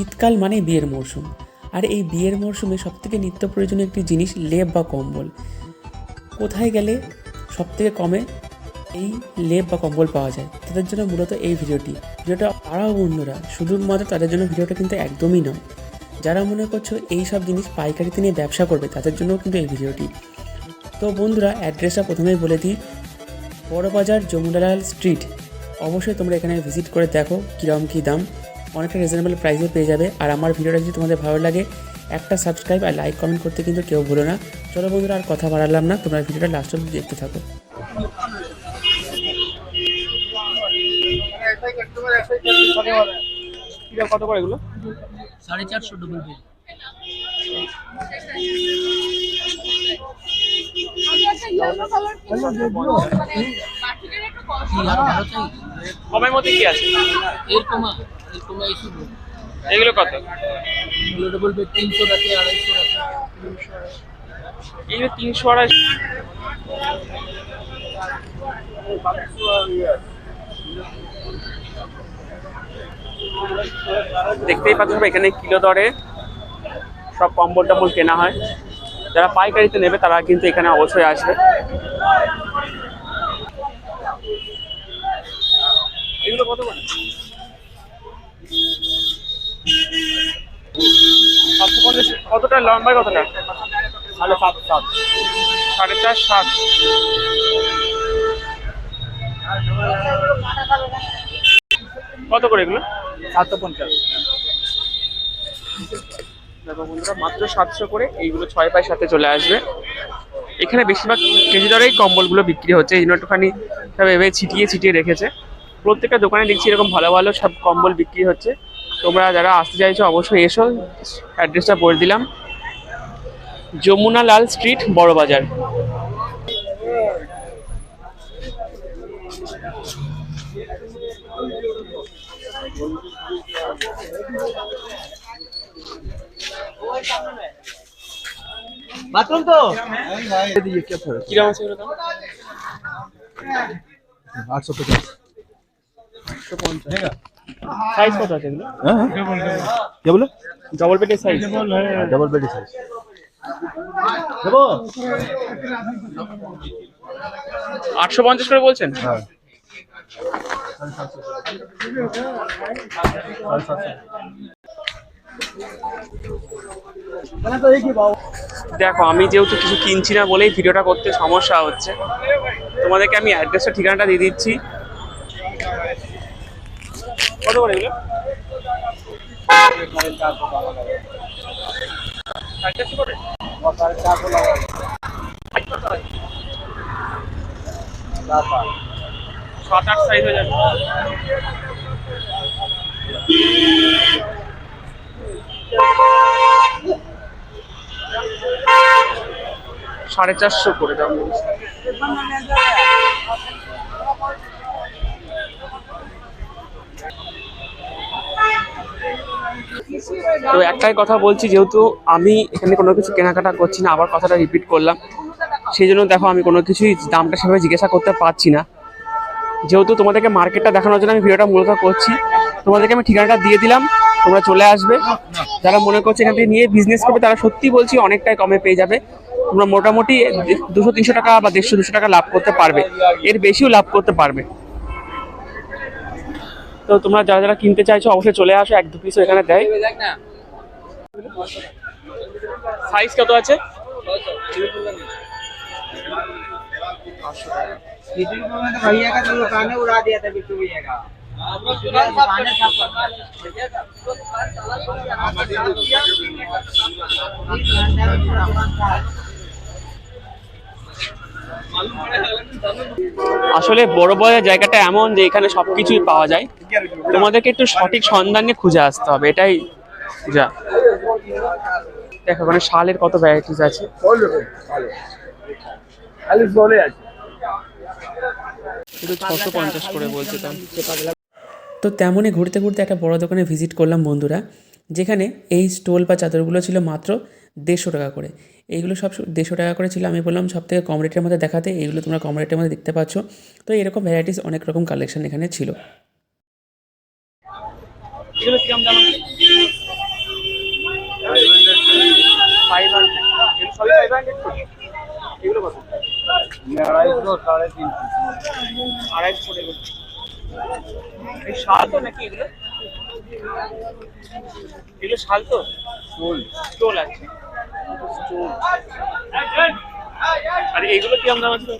শীতকাল মানে বিয়ের মরশুম, আর এই বিয়ের মরশুমে সবথেকে নিত্য প্রয়োজনীয় একটি জিনিস লেপ বা কম্বল। কোথায় গেলে সবথেকে কমে এই লেপ বা কম্বল পাওয়া যায়, তাদের জন্য মূলত এই ভিডিওটা তারাও বন্ধুরা শুধুমাত্র তাদের জন্য ভিডিওটা কিন্তু একদমই নয়। যারা মনে করছো এই সব জিনিস পাইকারিতে নিয়ে ব্যবসা করবে তাদের জন্যও কিন্তু এই ভিডিওটি। তো বন্ধুরা অ্যাড্রেসটা প্রথমেই বলে দিই, বড়বাজার যমুনালাল স্ট্রিট। অবশ্যই তোমরা এখানে ভিজিট করে দেখো কীরকম কী দাম, অনেকটা রিজনেবল প্রাইসে পেয়ে যাবে। আর আমার ভিডিওটা যদি তোমাদের ভালো লাগে একটা সাবস্ক্রাইব আর লাইক কমেন্ট করতে কিন্তু কেউ ভুলো না। চলো বন্ধুরা আর কথা বাড়ালাম না, তোমরা ভিডিওটা লাস্ট অবধি দেখতে থাকো। কত করে এগুলো? 450 ডবল বেড। কমের মধ্যে কি আছে? এরকম এসে এগুলো কত? ডবল বেড 300 টাকা, 250 টাকা। এগুলো 300 দেখতেই পাচ্ছ এখানে কিলো দরে সব কম্বল টম্বল কেনা হয়। যারা পাইকারিতে নেবে তারা কিন্তু এখানে অবশ্যই আসবে। এগুলো কত করে? 750। কতটা লম্বায় কতটা? 7.5 7.5 7। কত করে এগুলো? 750। দেখো বন্ধুরা মাত্র 700 করে এইগুলো 6 বাই 7 চলে আসবে। এখানে বেশিরভাগ কেজি দরেই কম্বলগুলো বিক্রি হচ্ছে, এই জন্য একটুখানি সব এভাবে ছিটিয়ে রেখেছে। প্রত্যেকটা দোকানে দেখছি এরকম ভালো ভালো সব কম্বল বিক্রি হচ্ছে। তোমরা যারা আসতে চাইছো অবশ্যই এসো। অ্যাড্রেসটা বলে দিলাম, যমুনালাল স্ট্রিট, বড়বাজার। बाथरूम तो কিরকম আছে এগুলো দাম? 850। সাইজ কত আছে এগুলো? क्या बोले? ডবল বেডের সাইজ? डबल बेड साइज देखो। 850 করে বলছেন? हाँ দেখো আমি যেহেতু কিছু কিনছি না বলেই ভিডিওটা করতে সমস্যা হচ্ছে। তোমাদেরকে আমি অ্যাড্রেসটা ঠিকানাটা দিয়ে দিচ্ছি। কত করে এগুলো? 450 করে? 7-8 সাইজ হয়ে যাবে। 450 করে দাম বলছি। তো একটাই কথা বলছি, যেহেতু আমি এখানে কোনো কিছু কেনাকাটা করছি না, আবার কথাটা রিপিট করলাম, সেই জন্য দেখো আমি কোনো কিছুই দামটা সেভাবে জিজ্ঞাসা করতে পারছি না। যেহেতু তোমাদেরকে মার্কেটটা দেখানোর জন্য আমি ভিডিওটা মূলত করছি, তোমাদেরকে আমি ঠিকানাটা দিয়ে দিলাম, তোমরা চলে আসবে। যারা মনে করছে এখান থেকে নিয়ে বিজনেস করবে তারা সত্যি বলছি অনেকটাই কমে পেয়ে যাবে। তোমরা মোটামুটি 200-300 টাকা বা 150-200 টাকা লাভ করতে পারবে, এর বেশিও লাভ করতে পারবে। তো তোমরা যারা যারা কিনতে চাইছো অবশ্যই চলে আসো, 1-2 পিসও এখানে দেয়। সাইজ কত আছে? भैया का तो दुकान है, उड़ा दिया था बिट्टू भैया का। दुकान है सब আসলে বড় জায়গাটা এমন যে এখানে সবকিছুই পাওয়া যায়, তোমাদেরকে একটু সঠিক সন্ধান নিয়ে খুঁজে আসতে হবে, এটাই যা। দেখো ওখানে শালের কত ভ্যারাইটিস আছে। শুধু 650 করে বলছে দাম। তো তেমনই ঘুরতে ঘুরতে একটা বড় দোকানে ভিজিট করলাম বন্ধুরা, যেখানে এই স্টোল বা চাদরগুলো ছিল মাত্র 150 টাকা করে। এইগুলো সব 150 টাকা করে ছিল। আমি বললাম সব থেকে কম রেটের মধ্যে দেখাতে, এইগুলো তোমরা কম রেটের মধ্যে দেখতে পাচ্ছ। তো এরকম ভ্যারাইটিস অনেক রকম কালেকশন এখানে ছিল। এগুলো কিরকম দাম আছে? 500 এগুলো সবই 500 করে এগুলো কত 250 250 করে এগুলো এই শাল তো নাকি এগুলো এগুলো শাল তো স্টোল আছে স্টোল আর এগুলো কি দাম আছে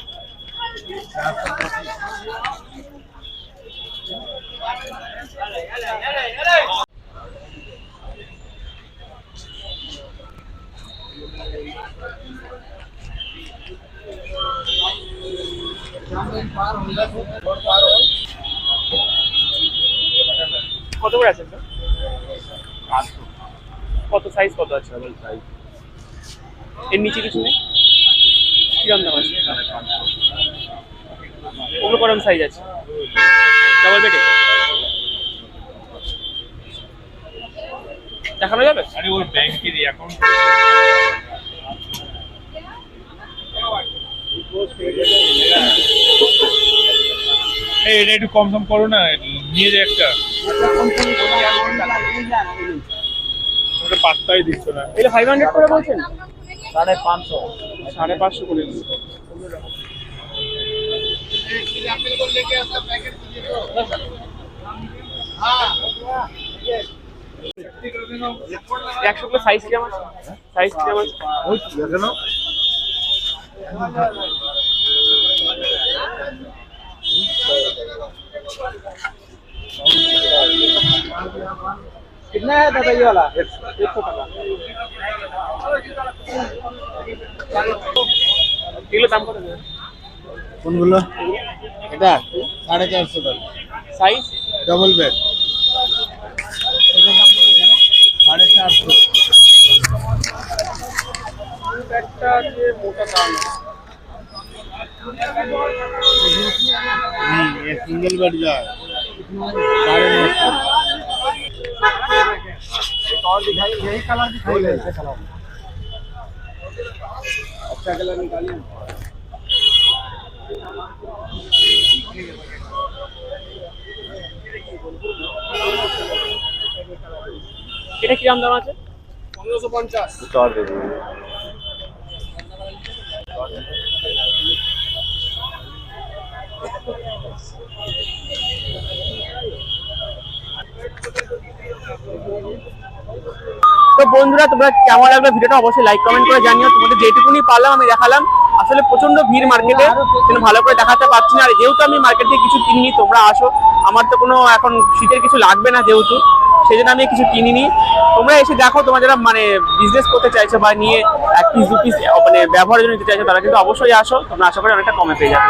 কত করে আছে কত সাইজ কত আছে এর নিচে কিছু নেই কিরম দাম আছে ওগুলো করম সাইজ আছে ডাবল বেডে দেখানো যাবে আরে ওর ব্যাংকের অ্যাকাউন্ট এই এটা একটু কম সম করো না নিয়ে যায় একটা ওটা পাত্তাই দিচ্ছ না এগুলো 500 করে বলছেন 550 550 করে একশো কিলো সাইজ কিরম আছে সাইজ কিরম আছে ওই দেখে নাও कितना है दादा ये वाला 100 টাকা এগুলো দাম কত কোনগুলো এটা 450 টাকা সাইজ ডবল বেড এটার দাম কত জানো 450 একটা যে মোটা দাম ये सिंगल बेड जा 950 और दिखाई यही कलर दिखाई ऐसे कलर अच्छा कलर निकालिए এটা কিরম দাম আছে 1550 चार दे दो তো বন্ধুরা তোমরা কেমন লাগলো ভিডিওটা অবশ্যই লাইক কমেন্ট করে জানিও তোমাদের যেটুকুনি পারলাম আমি দেখালাম আসলে প্রচন্ড ভিড় মার্কেটে ভালো করে দেখাতে পারছি না আর যেহেতু আমি মার্কেট থেকে কিছু কিনিনি তোমরা আসো আমার তো কোনো এখন শীতের কিছু লাগবে না যেহেতু সেই জন্য আমি কিছু কিনিনি তোমরা এসে দেখো তোমরা যারা মানে বিজনেস করতে চাইছো বা নিয়ে 1 পিস 2 পিস মানে ব্যবহারের জন্য নিতে চাইছো তারা কিন্তু অবশ্যই আসো তোমরা আশা করি অনেকটা কমে পেয়ে যাবে।